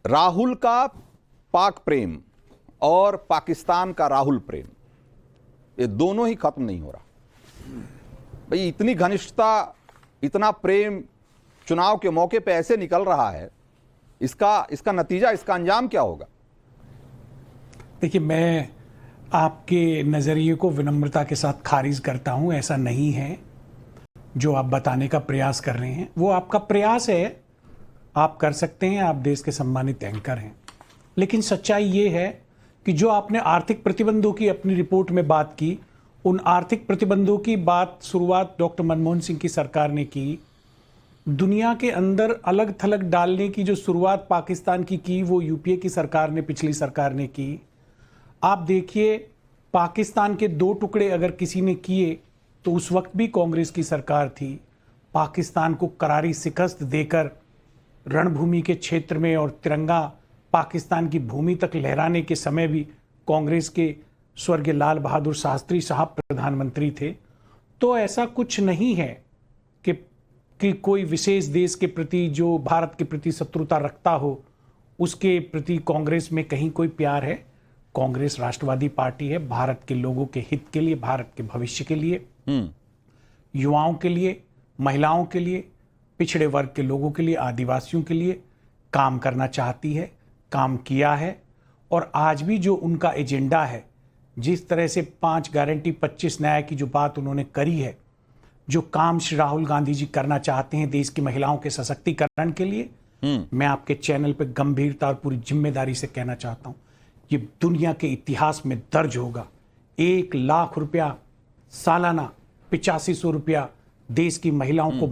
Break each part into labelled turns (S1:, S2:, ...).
S1: राहुल का पाक प्रेम और पाकिस्तान का राहुल प्रेम, ये दोनों ही खत्म नहीं हो रहा। भाई इतनी घनिष्ठता, इतना प्रेम चुनाव के मौके पे ऐसे निकल रहा है, इसका नतीजा, इसका अंजाम क्या होगा?
S2: देखिए, मैं आपके नजरिए को विनम्रता के साथ खारिज करता हूं। ऐसा नहीं है जो आप बताने का प्रयास कर रहे हैं, वो आपका प्रयास है, आप कर सकते हैं, आप देश के सम्मानित एंकर हैं। लेकिन सच्चाई ये है कि जो आपने आर्थिक प्रतिबंधों की अपनी रिपोर्ट में बात की, उन आर्थिक प्रतिबंधों की बात शुरुआत डॉक्टर मनमोहन सिंह की सरकार ने की। दुनिया के अंदर अलग थलग डालने की जो शुरुआत पाकिस्तान की वो यूपीए की सरकार ने, पिछली सरकार ने की। आप देखिए, पाकिस्तान के 2 टुकड़े अगर किसी ने किए तो उस वक्त भी कांग्रेस की सरकार थी। पाकिस्तान को करारी शिकस्त देकर रणभूमि के क्षेत्र में और तिरंगा पाकिस्तान की भूमि तक लहराने के समय भी कांग्रेस के स्वर्गीय लाल बहादुर शास्त्री साहब प्रधानमंत्री थे। तो ऐसा कुछ नहीं है कि कोई विशेष देश के प्रति जो भारत के प्रति शत्रुता रखता हो, उसके प्रति कांग्रेस में कहीं कोई प्यार है। कांग्रेस राष्ट्रवादी पार्टी है, भारत के लोगों के हित के लिए, भारत के भविष्य के लिए, युवाओं के लिए, महिलाओं के लिए, पिछड़े वर्ग के लोगों के लिए, आदिवासियों के लिए काम करना चाहती है, काम किया है। और आज भी जो उनका एजेंडा है, जिस तरह से 5 गारंटी 25 न्याय की जो बात उन्होंने करी है, जो काम श्री राहुल गांधी जी करना चाहते हैं देश की महिलाओं के सशक्तिकरण के लिए, मैं आपके चैनल पे गंभीरता और पूरी जिम्मेदारी से कहना चाहता हूं, ये दुनिया के इतिहास में दर्ज होगा। 1 लाख रुपया सालाना, 8500 रुपया देश की महिलाओं को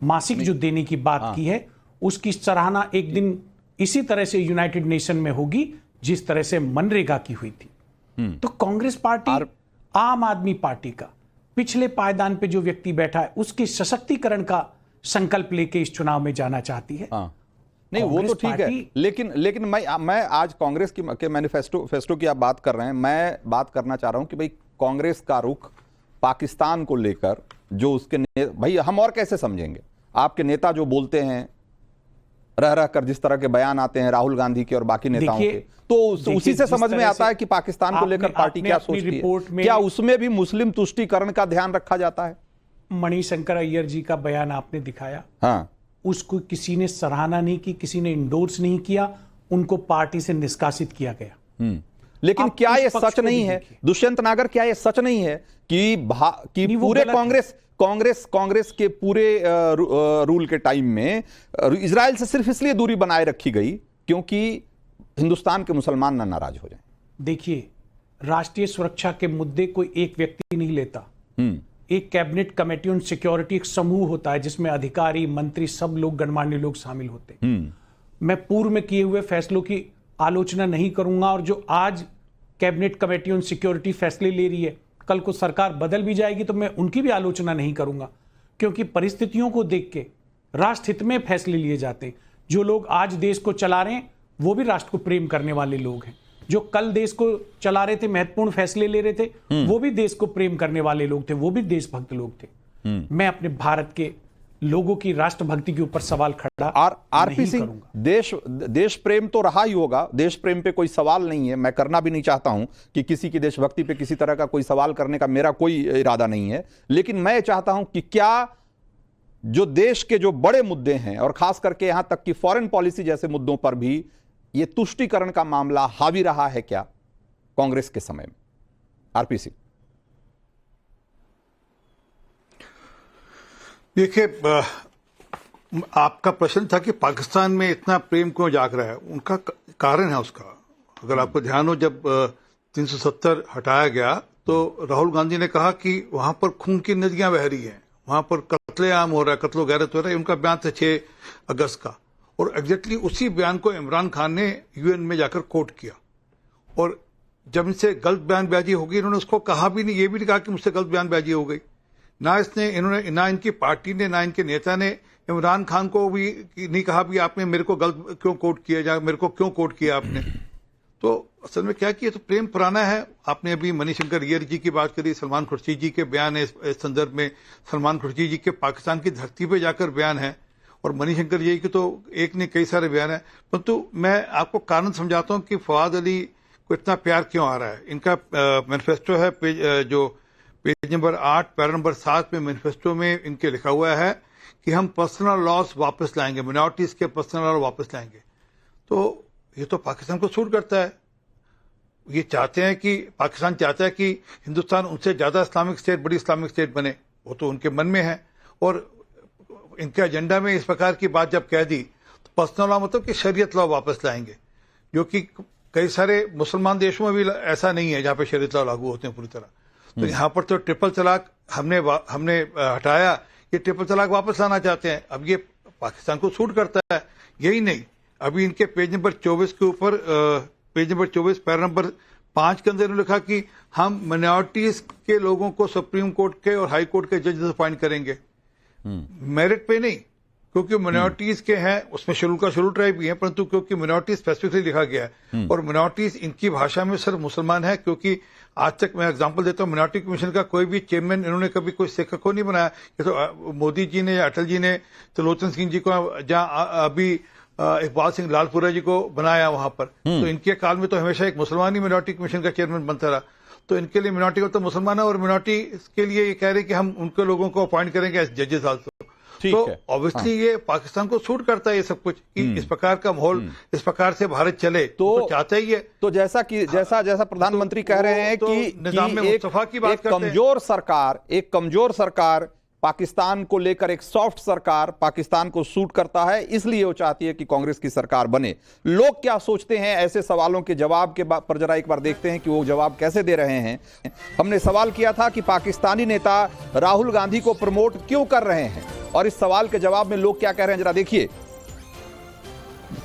S2: मासिक जो देने की बात की है, उसकी सराहना एक दिन इसी तरह से यूनाइटेड नेशन में होगी जिस तरह से मनरेगा की हुई थी। तो कांग्रेस पार्टी आम आदमी पार्टी का पिछले पायदान पे जो व्यक्ति बैठा है, उसके सशक्तिकरण का संकल्प लेके इस चुनाव में जाना चाहती है।
S1: नहीं, वो तो ठीक है, लेकिन मैं आज कांग्रेस के मैनिफेस्टो की आप बात कर रहे हैं, मैं बात करना चाह रहा हूं कि भाई कांग्रेस का रुख पाकिस्तान को लेकर जो उसके भाई हम और कैसे समझेंगे? आपके नेता जो बोलते हैं, रह रह कर जिस तरह के बयान आते हैं राहुल गांधी के और बाकी नेताओं के, तो उसी से समझ में आता है कि पाकिस्तान को लेकर पार्टी क्या सोचती है। क्या उसमें भी मुस्लिम तुष्टीकरण का ध्यान रखा जाता है?
S2: मणिशंकर अय्यर जी का बयान आपने दिखाया,
S1: हाँ,
S2: उसको किसी ने सराहना नहीं की, किसी ने इंडोर्स नहीं किया, उनको पार्टी से निष्कासित किया गया।
S1: लेकिन क्या ये सच नहीं है, दुष्यंत नागर, क्या ये सच नहीं है कि पूरे कांग्रेस के पूरे रूल के टाइम में इजराइल से सिर्फ इसलिए दूरी बनाए रखी गई क्योंकि हिंदुस्तान के मुसलमान ना नाराज हो जाएं?
S2: देखिए, राष्ट्रीय सुरक्षा के मुद्दे कोई एक व्यक्ति नहीं लेता। एक कैबिनेट कमेटी ऑन सिक्योरिटी, एक समूह होता है जिसमें अधिकारी, मंत्री, सब लोग, गणमान्य लोग शामिल होते हैं। मैं पूर्व में किए हुए फैसलों की आलोचना नहीं करूंगा, और जो आज कैबिनेट कमेटी ऑन सिक्योरिटी फैसले ले रही है, कल को सरकार बदल भी जाएगी तो मैं उनकी भी आलोचना नहीं करूंगा, क्योंकि परिस्थितियों को देख के राष्ट्र हित में फैसले लिए जाते हैं। जो लोग आज देश को चला रहे हैं वो भी राष्ट्र को प्रेम करने वाले लोग हैं। जो कल देश को चला रहे थे, महत्वपूर्ण फैसले ले रहे थे, वो भी देश को प्रेम करने वाले लोग थे, वो भी देशभक्त लोग थे। मैं अपने भारत के लोगों की राष्ट्रभक्ति के ऊपर सवाल खड़ा
S1: आरपी सिंह, देश प्रेम तो रहा ही होगा, देश प्रेम पे कोई सवाल नहीं है, मैं करना भी नहीं चाहता हूं कि किसी की देशभक्ति पे किसी तरह का कोई सवाल करने का मेरा कोई इरादा नहीं है। लेकिन मैं चाहता हूं कि क्या जो देश के जो बड़े मुद्दे हैं, और खास करके यहां तक कि फॉरेन पॉलिसी जैसे मुद्दों पर भी ये तुष्टीकरण का मामला हावी रहा है क्या कांग्रेस के समय में? आरपी सिंह,
S3: देखिए, आपका प्रश्न था कि पाकिस्तान में इतना प्रेम क्यों जाग रहा है, उनका कारण है उसका। अगर आपको ध्यान हो, जब 370 हटाया गया तो राहुल गांधी ने कहा कि वहां पर खून की नदियां बह रही हैं, वहां पर कत्लेआम हो रहा है, कत्लो गैरत हो रहा है। उनका बयान था 6 अगस्त का, और एग्जैक्टली उसी बयान को इमरान खान ने यूएन में जाकर कोट किया। और जब इनसे गलत बयानबाजी हो गई, इन्होंने उसको कहा भी नहीं, ये भी नहीं कहा कि मुझसे गलत बयानबाजी हो गई। ना इनकी पार्टी ने, ना इनके नेता ने इमरान खान को भी नहीं कहा भी आपने मेरे को गलत क्यों कोट किया, मेरे को क्यों कोट किया आपने। तो असल में क्या किया, तो प्रेम पुराना है। आपने अभी मणिशंकर अय्यर जी की बात करी, सलमान खुर्शीद जी के बयान है इस संदर्भ में। सलमान खुर्शीद जी के पाकिस्तान की धरती पे जाकर बयान है, और मणिशंकर जी के तो एक ने कई सारे बयान है, परंतु मैं आपको कारण समझाता हूँ कि फवाद अली को इतना प्यार क्यों आ रहा है। इनका मैनिफेस्टो है, पेज नंबर 8 पैरा नंबर 7 में मैनिफेस्टो में इनके लिखा हुआ है कि हम पर्सनल लॉस वापस लाएंगे, मिनॉरिटीज के पर्सनल लॉ वापस लाएंगे। तो ये तो पाकिस्तान को सूट करता है। ये चाहते हैं कि पाकिस्तान चाहता है कि हिंदुस्तान उनसे ज्यादा इस्लामिक स्टेट, बड़ी इस्लामिक स्टेट बने, वो तो उनके मन में है। और इनके एजेंडा में इस प्रकार की बात जब कह दी तो पर्सनल लॉ मतलब कि शरीयत लॉ वापस लाएंगे, जो कि कई सारे मुसलमान देशों में भी ऐसा नहीं है जहां पे शरीयत लॉ लागू होते हैं पूरी तरह। तो यहाँ पर तो ट्रिपल तलाक हमने हटाया, ये ट्रिपल तलाक वापस लाना चाहते हैं। अब ये पाकिस्तान को सूट करता है। यही नहीं, अभी इनके पेज नंबर 24 के ऊपर पेज नंबर 24 पैरा नंबर 5 के अंदर लिखा कि हम माइनॉरिटीज के लोगों को सुप्रीम कोर्ट के और हाई कोर्ट के जजेस अपॉइंट करेंगे, मेरिट पे नहीं, क्योंकि माइनॉरिटीज के हैं उसमें शेड्यूल ट्राइब भी है, परंतु क्योंकि माइनॉरिटीज स्पेसिफिकली लिखा गया है और माइनॉरिटीज इनकी भाषा में सिर्फ मुसलमान है। क्योंकि आज तक मैं एग्जांपल देता हूँ, माइनॉरिटी कमीशन का कोई भी चेयरमैन इन्होंने कभी कोई सिख को नहीं बनाया। ये तो मोदी जी ने या अटल जी ने त्रिलोचन सिंह जी को, जहां अभी इकबाल सिंह लालपुरा जी को बनाया वहां पर, तो इनके काल में तो हमेशा एक मुसलमान ही माइनॉरिटी कमीशन का चेयरमैन बनता रहा। तो इनके लिए मिनॉरिटी का तो मुसलमान है और मिनॉरिटी के लिए ये कह रहे हैं कि हम उनके लोगों को अपॉइंट करेंगे एज जजेस आल्सो। तो ऑब्वियसली ये पाकिस्तान को सूट करता है ये सब कुछ, कि इस प्रकार का माहौल, इस प्रकार से भारत चले, तो चाहता ही है।
S1: तो जैसा प्रधानमंत्री कह रहे हैं कि
S3: निजाम में मुस्तफा की बात करते हैं।
S1: एक कमजोर सरकार पाकिस्तान को लेकर, एक सॉफ्ट सरकार पाकिस्तान को सूट करता है, इसलिए वो चाहती है कि कांग्रेस की सरकार बने। लोग क्या सोचते हैं ऐसे सवालों के जवाब के पर जरा एक बार देखते हैं कि वो जवाब कैसे दे रहे हैं। हमने सवाल किया था कि पाकिस्तानी नेता राहुल गांधी को प्रमोट क्यों कर रहे हैं, और इस सवाल के जवाब में लोग क्या कह रहे हैं जरा देखिए।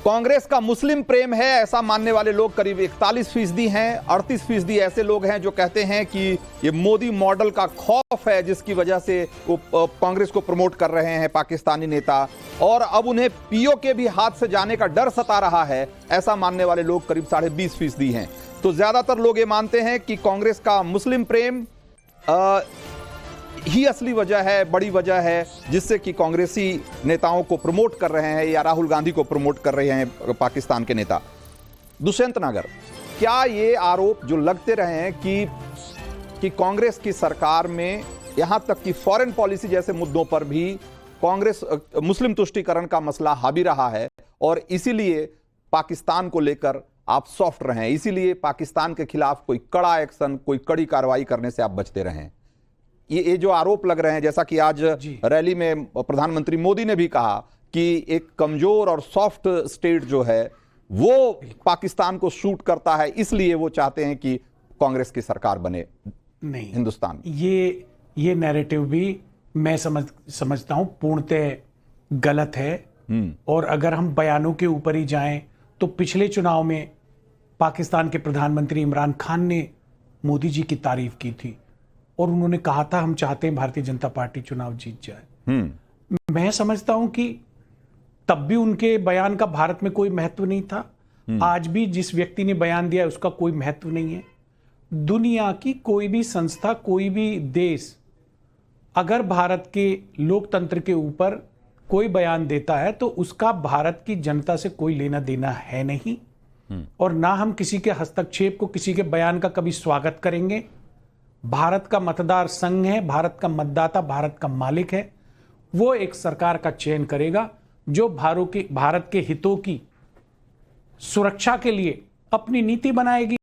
S1: कांग्रेस का मुस्लिम प्रेम है ऐसा मानने वाले लोग करीब 41% हैं। 38% ऐसे लोग हैं जो कहते हैं कि ये मोदी मॉडल का खौफ है जिसकी वजह से वो कांग्रेस को प्रमोट कर रहे हैं पाकिस्तानी नेता, और अब उन्हें पीओके भी हाथ से जाने का डर सता रहा है ऐसा मानने वाले लोग करीब 20.5% हैं। तो ज्यादातर लोग ये मानते हैं कि कांग्रेस का मुस्लिम प्रेम ही असली वजह है, बड़ी वजह है जिससे कि कांग्रेसी नेताओं को प्रमोट कर रहे हैं या राहुल गांधी को प्रमोट कर रहे हैं पाकिस्तान के नेता। दुष्यंत नागर, क्या ये आरोप जो लगते रहे हैं कि कांग्रेस की सरकार में यहां तक कि फॉरेन पॉलिसी जैसे मुद्दों पर भी कांग्रेस मुस्लिम तुष्टीकरण का मसला हावी रहा है और इसीलिए पाकिस्तान को लेकर आप सॉफ्ट रहे हैं, इसीलिए पाकिस्तान के खिलाफ कोई कड़ा एक्शन, कोई कड़ी कार्रवाई करने से आप बचते रहे हैं? ये जो आरोप लग रहे हैं, जैसा कि आज रैली में प्रधानमंत्री मोदी ने भी कहा कि एक कमजोर और सॉफ्ट स्टेट जो है वो पाकिस्तान को शूट करता है, इसलिए वो चाहते हैं कि कांग्रेस की सरकार बने
S2: नहीं
S1: हिंदुस्तान।
S2: ये नैरेटिव भी मैं समझता हूं पूर्णतः गलत है। और अगर हम बयानों के ऊपर ही जाएं तो पिछले चुनाव में पाकिस्तान के प्रधानमंत्री इमरान खान ने मोदी जी की तारीफ की थी और उन्होंने कहा था हम चाहते हैं भारतीय जनता पार्टी चुनाव जीत जाए। मैं समझता हूं कि तब भी उनके बयान का भारत में कोई महत्व नहीं था। आज भी जिस व्यक्ति ने बयान दिया उसका कोई महत्व नहीं है। दुनिया की कोई भी संस्था, कोई भी देश अगर भारत के लोकतंत्र के ऊपर कोई बयान देता है तो उसका भारत की जनता से कोई लेना देना है नहीं, और ना हम किसी के हस्तक्षेप को, किसी के बयान का कभी स्वागत करेंगे। भारत का मतदार संघ है, भारत का मतदाता भारत का मालिक है। वो एक सरकार का चयन करेगा जो भारत के हितों की सुरक्षा के लिए अपनी नीति बनाएगी।